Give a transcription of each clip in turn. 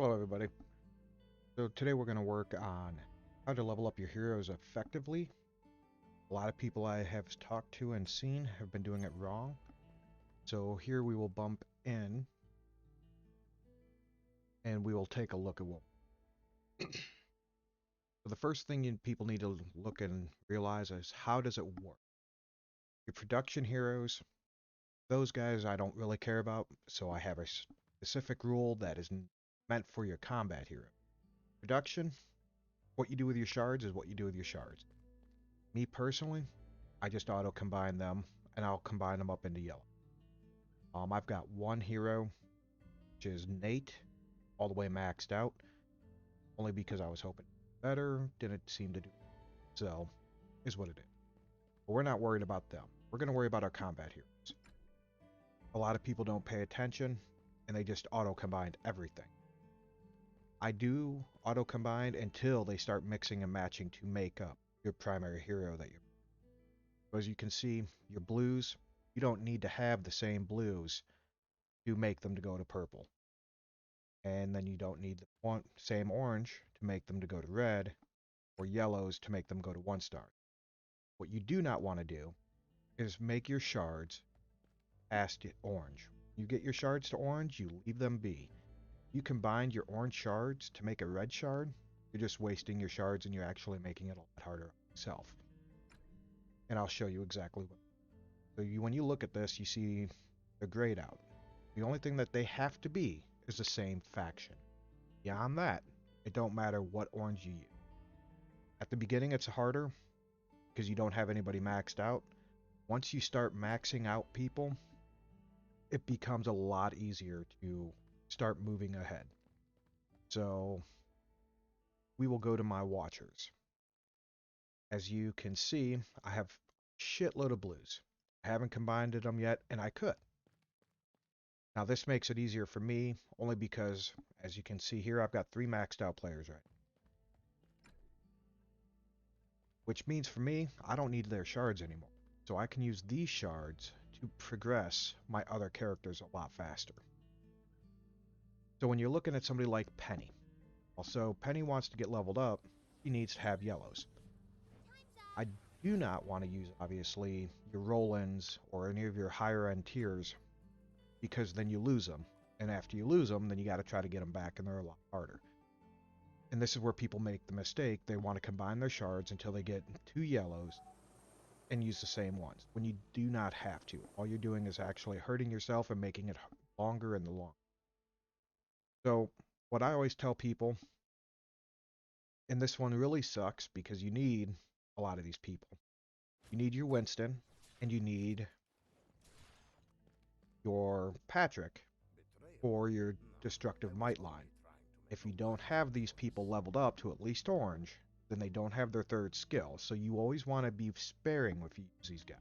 Hello, everybody. So today we're going to work on how to level up your heroes effectively. A lot of people I have talked to and seen have been doing it wrong. So here we will bump in and we will take a look at what. So the first thing people need to look and realize is how does it work? Your production heroes, those guys I don't really care about, so I have a specific rule that is meant for your combat hero. Production, what you do with your shards is what you do with your shards. Me personally, I just auto combine them and I'll combine them up into yellow. I've got one hero, which is Nate, all the way maxed out, only because I was hoping better, didn't seem to do it. So, is what it is. But we're not worried about them. We're going to worry about our combat heroes. A lot of people don't pay attention and they just auto combine everything. I do auto combine until they start mixing and matching to make up your primary hero that you're. So as you can see, your blues, you don't need to have the same blues to make them to go to purple. And then you don't need the same orange to make them to go to red, or yellows to make them go to 1 star. What you do not want to do is make your shards past orange. You get your shards to orange, you leave them be. You combine your orange shards to make a red shard, you're just wasting your shards and you're actually making it a lot harder on yourself. And I'll show you exactly what. So when you look at this, you see the grayed out. The only thing that they have to be is the same faction. Beyond that, it don't matter what orange you use. At the beginning, it's harder because you don't have anybody maxed out. Once you start maxing out people, it becomes a lot easier to start moving ahead. So we will go to my watchers. As you can see, I have a shitload of blues. I haven't combined them yet, and I could. Now this makes it easier for me, only because, as you can see here, I've got 3 maxed out players right. Which means for me, I don't need their shards anymore. So I can use these shards to progress my other characters a lot faster. So when you're looking at somebody like Penny, also Penny wants to get leveled up, he needs to have yellows. I do not want to use, obviously, your Rolands or any of your higher end tiers, because then you lose them. And after you lose them, then you got to try to get them back, and they're a lot harder. And this is where people make the mistake. They want to combine their shards until they get 2 yellows and use the same ones, when you do not have to. All you're doing is actually hurting yourself and making it longer in the long. So what I always tell people, and this one really sucks because you need a lot of these people. You need your Winston and you need your Patrick for your destructive might line. If you don't have these people leveled up to at least orange, then they don't have their 3rd skill. So you always want to be sparing if you use these guys.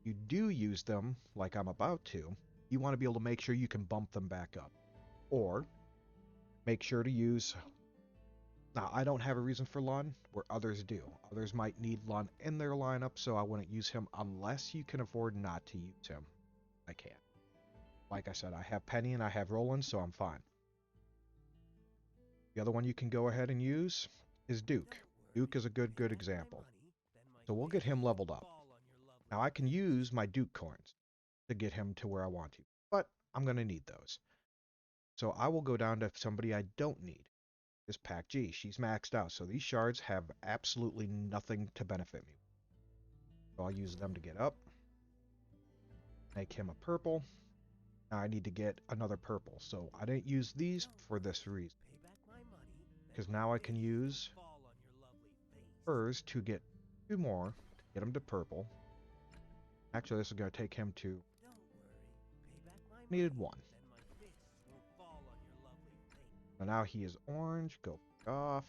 You do use them, like I'm about to, you want to be able to make sure you can bump them back up. Or make sure to use. Now, I don't have a reason for Lun, where others do. Others might need Lun in their lineup, so I wouldn't use him unless you can afford not to use him. I can't. Like I said, I have Penny and I have Roland, so I'm fine. The other one you can go ahead and use is Duke. Duke is a good example. So we'll get him leveled up. Now I can use my Duke coins to get him to where I want to, but I'm going to need those. So I will go down to somebody I don't need. Is Pac G. She's maxed out, so these shards have absolutely nothing to benefit me. So I'll use them to get up. Make him a purple. Now I need to get another purple, so I didn't use these for this reason. Because now I can use hers to get 2 more, to get him to purple. Actually, this is going to take him to... Needed 1. So now he is orange. Go off.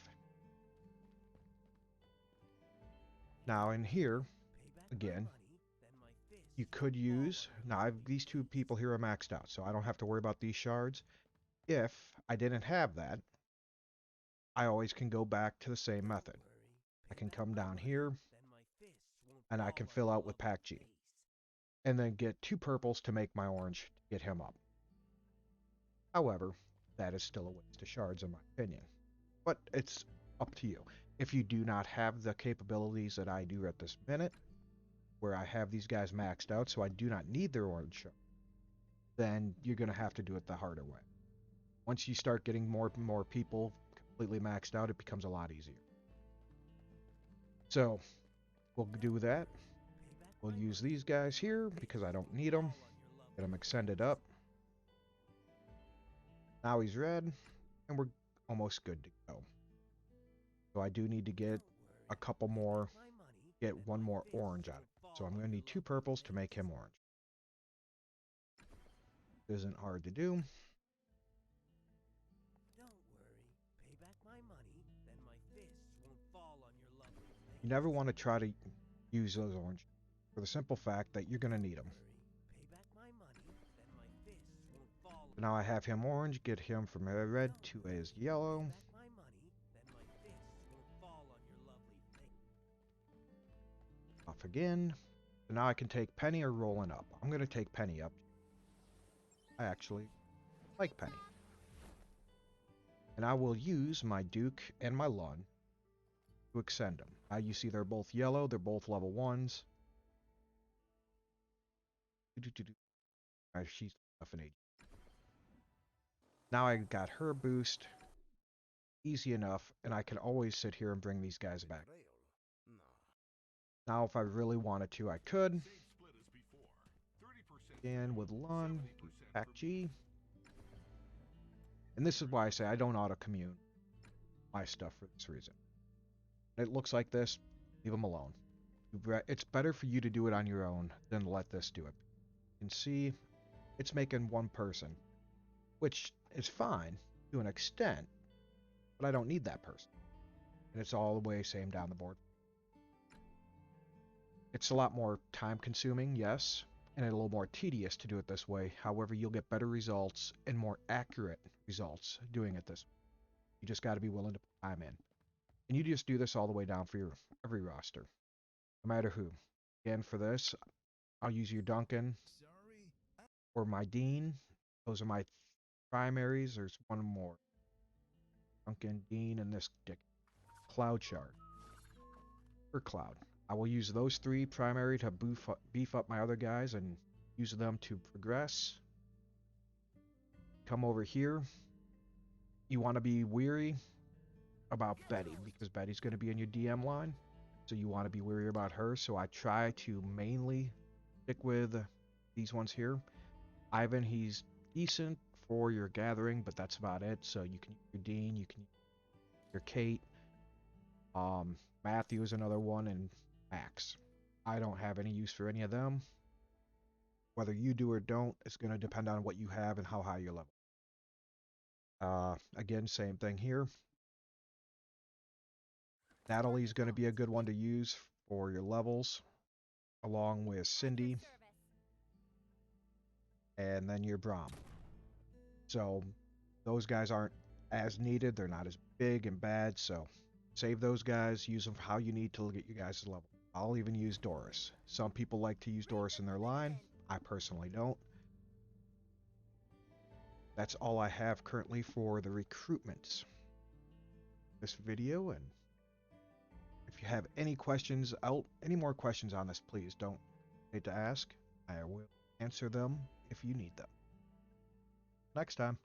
Now in here, again, you could use... Now these 2 people here are maxed out, so I don't have to worry about these shards. If I didn't have that, I always can go back to the same method. I can come down here, and I can fill out with Pac G. And then get 2 purples to make my orange to get him up. However, that is still a waste of shards in my opinion. But it's up to you. If you do not have the capabilities that I do at this minute, where I have these guys maxed out, so I do not need their orange shard, then you're going to have to do it the harder way. Once you start getting more and more people completely maxed out, it becomes a lot easier. So we'll do that. We'll use these guys here because I don't need them. Get them extended up. Now he's red, and we're almost good to go. So I do need to get a couple more, get one more orange out of it. So I'm going to need 2 purples to make him orange. Isn't hard to do. You never want to try to use those orange for the simple fact that you're going to need them. So now I have him orange, get him from red to his yellow. Off again. So now I can take Penny or Rolling up. I'm going to take Penny up. I actually like Penny. And I will use my Duke and my Lun to extend them. Now you see they're both yellow, they're both level 1s. She's enough an age. Now I got her boost. Easy enough, and I can always sit here and bring these guys back. Now if I really wanted to, I could. Again with Lun, Pack G. And this is why I say I don't auto-commune my stuff for this reason. It looks like this, leave them alone. It's better for you to do it on your own than let this do it. You can see it's making one person, which is fine to an extent, but I don't need that person. And it's all the way same down the board. It's a lot more time consuming, yes, and a little more tedious to do it this way. However, you'll get better results and more accurate results doing it this way. You just got to be willing to put time in. And you just do this all the way down for your every roster, no matter who. Again, for this, I'll use your Duncan or my Dean. Those are my primaries. There's one more. Duncan, Dean, and this dick. Cloud Shard. Or Cloud. I will use those 3 primary to beef up my other guys and use them to progress. Come over here. You want to be weary about Betty because Betty's going to be in your DM line. So you want to be weary about her. So I try to mainly stick with these ones here. Ivan, he's decent for your gathering, but that's about it. So you can use your Dean, you can use your Kate. Matthew is another one, and Max. I don't have any use for any of them. Whether you do or don't, it's going to depend on what you have and how high your level. Again, same thing here. Natalie's going to be a good one to use for your levels, along with Cindy, and then your Braum. So those guys aren't as needed. They're not as big and bad, so save those guys. Use them for how you need to get you guys' level. I'll even use Doris. Some people like to use Doris in their line. I personally don't. That's all I have currently for the recruitments. This video, and if you have any questions any more questions on this, please don't hesitate to ask. I will answer them if you need them. Next time.